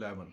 11।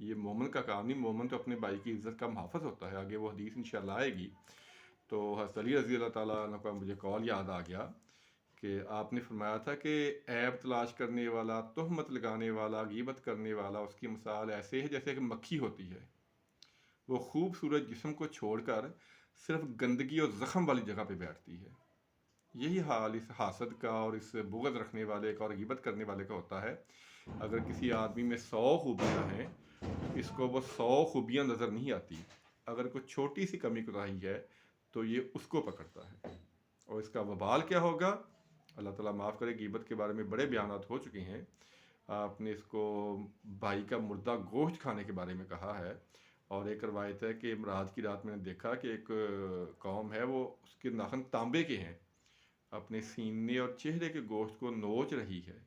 یہ مومن کا کام نہیں، مومن تو اپنے بھائی کی عزت کا محافظ ہوتا ہے، آگے وہ حدیث انشاءاللہ آئے گی۔ تو حضرت علی رضی اللہ تعالیٰ عنہ کا مجھے قول یاد آ گیا کہ آپ نے فرمایا تھا کہ عیب تلاش کرنے والا، تہمت لگانے والا، غیبت کرنے والا، اس کی مثال ایسے ہے جیسے کہ مکھی ہوتی ہے، وہ خوبصورت جسم کو چھوڑ کر صرف گندگی اور زخم والی جگہ پہ بیٹھتی ہے۔ یہی حال اس حاسد کا اور اس بغض رکھنے والے کا اور غیبت کرنے والے کا ہوتا ہے۔ اگر کسی آدمی میں 100 خوبیاں ہیں، اس کو وہ 100 خوبیاں نظر نہیں آتی، اگر کوئی چھوٹی سی کمی کوتاہی ہے تو یہ اس کو پکڑتا ہے، اور اس کا وبال کیا ہوگا؟ اللہ تعالیٰ معاف کرے، غیبت کے بارے میں بڑے بیانات ہو چکے ہیں، آپ نے اس کو بھائی کا مردہ گوشت کھانے کے بارے میں کہا ہے، اور ایک روایت ہے کہ معراج کی رات میں نے دیکھا کہ ایک قوم ہے، وہ اس کے ناخن تانبے کے ہیں، اپنے سینے اور چہرے کے گوشت کو نوچ رہی ہے۔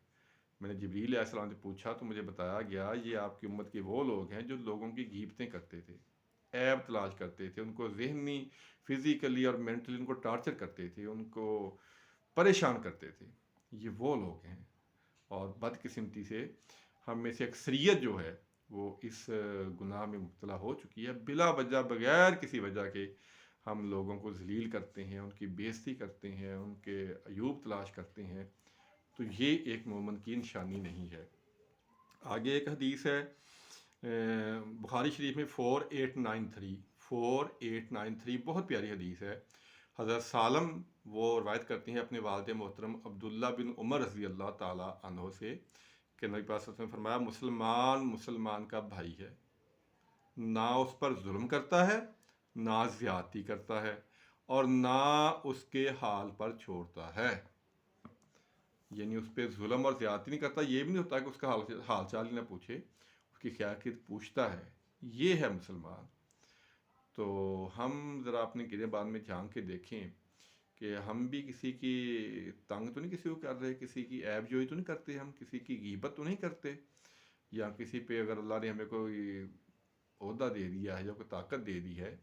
میں نے جبریل علیہ السلام سے پوچھا تو مجھے بتایا گیا یہ آپ کی امت کے وہ لوگ ہیں جو لوگوں کی غیبتیں کرتے تھے، عیب تلاش کرتے تھے، ان کو ذہنی، فزیکلی اور مینٹلی ان کو ٹارچر کرتے تھے، ان کو پریشان کرتے تھے۔ یہ وہ لوگ ہیں، اور بدقسمتی سے ہم میں سے اکثریت جو ہے وہ اس گناہ میں مبتلا ہو چکی ہے، بلا وجہ، بغیر کسی وجہ کے ہم لوگوں کو ذلیل کرتے ہیں، ان کی بےعزتی کرتے ہیں، ان کے عیوب تلاش کرتے ہیں۔ تو یہ ایک مومن کی نشانی نہیں ہے۔ آگے ایک حدیث ہے بخاری شریف میں 4893 بہت پیاری حدیث ہے۔ حضرت سالم وہ روایت کرتے ہیں اپنے والد محترم عبداللہ بن عمر رضی اللہ تعالیٰ عنہ سے کہ نبی پاک صلی اللہ علیہ وسلم نے فرمایا مسلمان مسلمان کا بھائی ہے، نہ اس پر ظلم کرتا ہے، نہ زیادتی کرتا ہے، اور نہ اس کے حال پر چھوڑتا ہے۔ یعنی اس پہ ظلم اور زیادتی نہیں کرتا، یہ بھی نہیں ہوتا کہ اس کا حال چال ہی نہ پوچھے، اس کی خیریت پوچھتا ہے۔ یہ ہے مسلمان۔ تو ہم ذرا اپنے گریبان میں جھانک کے دیکھیں کہ ہم بھی کسی کی تنگ تو نہیں کسی کو کر رہے، کسی کی عیب جوئی تو نہیں کرتے، ہم کسی کی غیبت تو نہیں کرتے، یا کسی پہ اگر اللہ نے ہمیں کوئی عہدہ دے دیا ہے یا کوئی طاقت دے دی ہے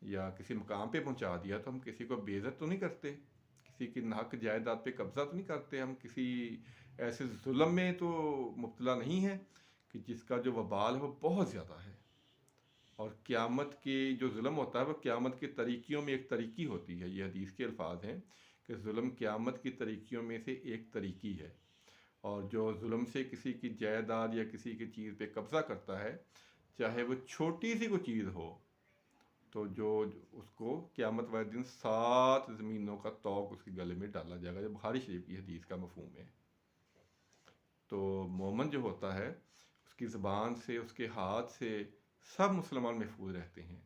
یا کسی مقام پہ پہنچا دیا تو ہم کسی کو بے عزت تو نہیں کرتے، کسی کی ناحق جائیداد پہ قبضہ تو نہیں کرتے، ہم کسی ایسے ظلم میں تو مبتلا نہیں ہیں کہ جس کا جو وبال ہے وہ بہت زیادہ ہے۔ اور قیامت کے جو ظلم ہوتا ہے وہ قیامت کے طریقیوں میں ایک طریقی ہوتی ہے، یہ حدیث کے الفاظ ہیں کہ ظلم قیامت کی طریقیوں میں سے ایک طریقی ہے، اور جو ظلم سے کسی کی جائیداد یا کسی کی چیز پہ قبضہ کرتا ہے، چاہے وہ چھوٹی سی کوئی چیز ہو، تو جو اس کو قیامت والے دن 7 زمینوں کا طوق اس کے گلے میں ڈالا جائے گا، جو بخاری شریف کی حدیث کا مفہوم ہے۔ تو مومن جو ہوتا ہے اس کی زبان سے، اس کے ہاتھ سے سب مسلمان محفوظ رہتے ہیں،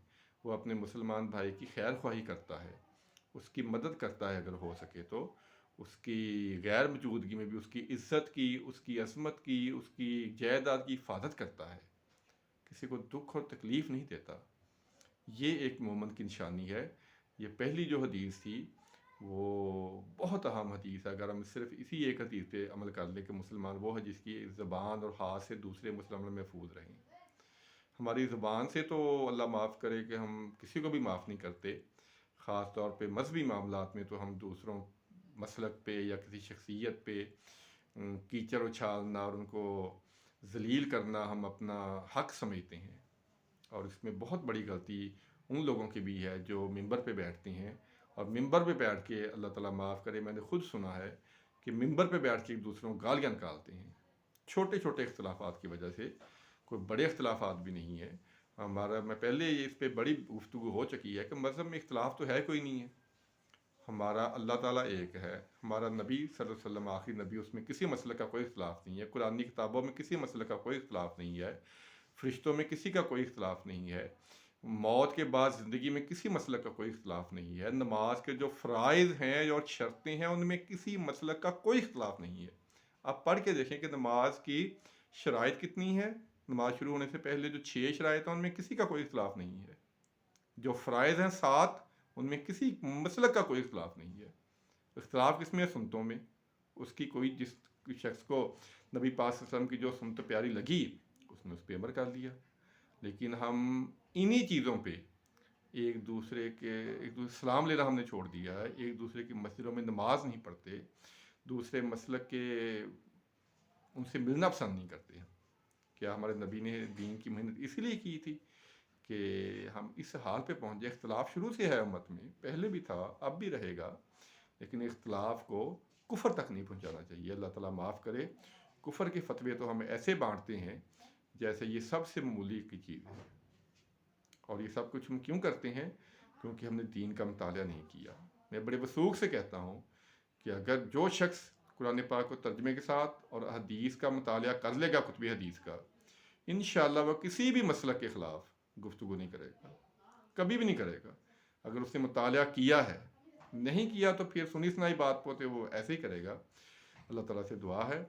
وہ اپنے مسلمان بھائی کی خیر خواہی کرتا ہے، اس کی مدد کرتا ہے، اگر ہو سکے تو اس کی غیر موجودگی میں بھی اس کی عزت کی، اس کی عظمت کی، اس کی جائیداد کی حفاظت کرتا ہے، کسی کو دکھ اور تکلیف نہیں دیتا۔ یہ ایک مومن کی نشانی ہے۔ یہ پہلی جو حدیث تھی وہ بہت اہم حدیث ہے، اگر ہم صرف اسی ایک حدیث پہ عمل کر لیں کہ مسلمان وہ ہے جس کی زبان اور ہاتھ سے دوسرے مسلمان محفوظ رہیں۔ ہماری زبان سے تو اللہ معاف کرے کہ ہم کسی کو بھی معاف نہیں کرتے، خاص طور پہ مذہبی معاملات میں تو ہم دوسروں مسلک پہ یا کسی شخصیت پہ کیچڑ اچھالنا اور ان کو ذلیل کرنا ہم اپنا حق سمجھتے ہیں، اور اس میں بہت بڑی غلطی ان لوگوں کی بھی ہے جو ممبر پہ بیٹھتے ہیں اور ممبر پہ بیٹھ کے، اللہ تعالیٰ معاف کرے، میں نے خود سنا ہے کہ ممبر پہ بیٹھ کے ایک دوسروں کو گالیاں نکالتے ہیں، چھوٹے چھوٹے اختلافات کی وجہ سے، کوئی بڑے اختلافات بھی نہیں ہے ہمارا۔ میں پہلے اس پہ بڑی گفتگو ہو چکی ہے کہ مذہب میں اختلاف تو ہے کوئی نہیں ہے، ہمارا اللہ تعالیٰ ایک ہے، ہمارا نبی صلی اللہ علیہ وسلم آخری نبی، اس میں کسی مسئلے کا کوئی اختلاف نہیں ہے، قرآنی کتابوں میں کسی مسئلے کا کوئی اختلاف نہیں ہے، فرشتوں میں کسی کا کوئی اختلاف نہیں ہے، موت کے بعد زندگی میں کسی مسئلے کا کوئی اختلاف نہیں ہے، نماز کے جو فرائض ہیں اور شرطیں ہیں ان میں کسی مسئلے کا کوئی اختلاف نہیں ہے۔ آپ پڑھ کے دیکھیں کہ نماز کی شرائط کتنی ہے، نماز شروع ہونے سے پہلے جو 6 شرائط ہیں ان میں کسی کا کوئی اختلاف نہیں ہے، جو فرائض ہیں 7 ان میں کسی مسلک کا کوئی اختلاف نہیں ہے۔ اختلاف کس میں ہے؟ سنتوں میں۔ اس کی کوئی جس شخص کو نبی پاک صلی اللہ علیہ وسلم کی جو سنت پیاری لگی اس نے اس پہ عمل کر لیا، لیکن ہم انہی چیزوں پہ ایک دوسرے سلام لینا ہم نے چھوڑ دیا ہے، ایک دوسرے کی مسجدوں میں نماز نہیں پڑھتے، دوسرے مسلک کے ان سے ملنا پسند نہیں کرتے ہیں۔ کیا ہمارے نبی نے دین کی محنت اسی لیے کی تھی کہ ہم اس حال پہ پہنچ جائے؟ اختلاف شروع سے ہے امت میں، پہلے بھی تھا، اب بھی رہے گا، لیکن اختلاف کو کفر تک نہیں پہنچانا چاہیے۔ اللہ تعالیٰ معاف کرے، کفر کے فتوے تو ہم ایسے بانٹتے ہیں جیسے یہ سب سے معمولی کی چیز ہے، اور یہ سب کچھ ہم کیوں کرتے ہیں؟ کیونکہ ہم نے دین کا مطالعہ نہیں کیا۔ میں بڑے وثوق سے کہتا ہوں کہ اگر جو شخص قرآن پاک کو ترجمے کے ساتھ اور حدیث کا مطالعہ کر لے گا، کتب حدیث کا، انشاءاللہ وہ کسی بھی مسلک کے خلاف گفتگو نہیں کرے گا، کبھی بھی نہیں کرے گا۔ اگر اس نے مطالعہ کیا ہے، نہیں کیا تو پھر سنی سنائی بات پوتے وہ ایسے ہی کرے گا۔ اللہ تعالیٰ سے دعا ہے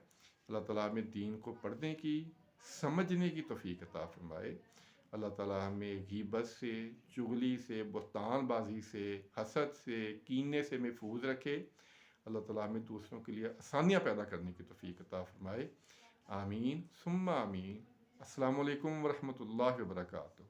اللہ تعالیٰ ہمیں دین کو پڑھنے کی، سمجھنے کی توفیق عطا فرمائے۔ اللہ تعالیٰ ہمیں غیبت سے، چغلی سے، بہتان بازی سے، حسد سے، کینے سے محفوظ رکھے۔ اللہ تعالیٰ ہمیں دوسروں کے لیے آسانیاں پیدا کرنے کی توفیق عطا فرمائے۔ آمین ثم آمین۔ السلام علیکم ورحمۃ اللہ وبرکاتہ۔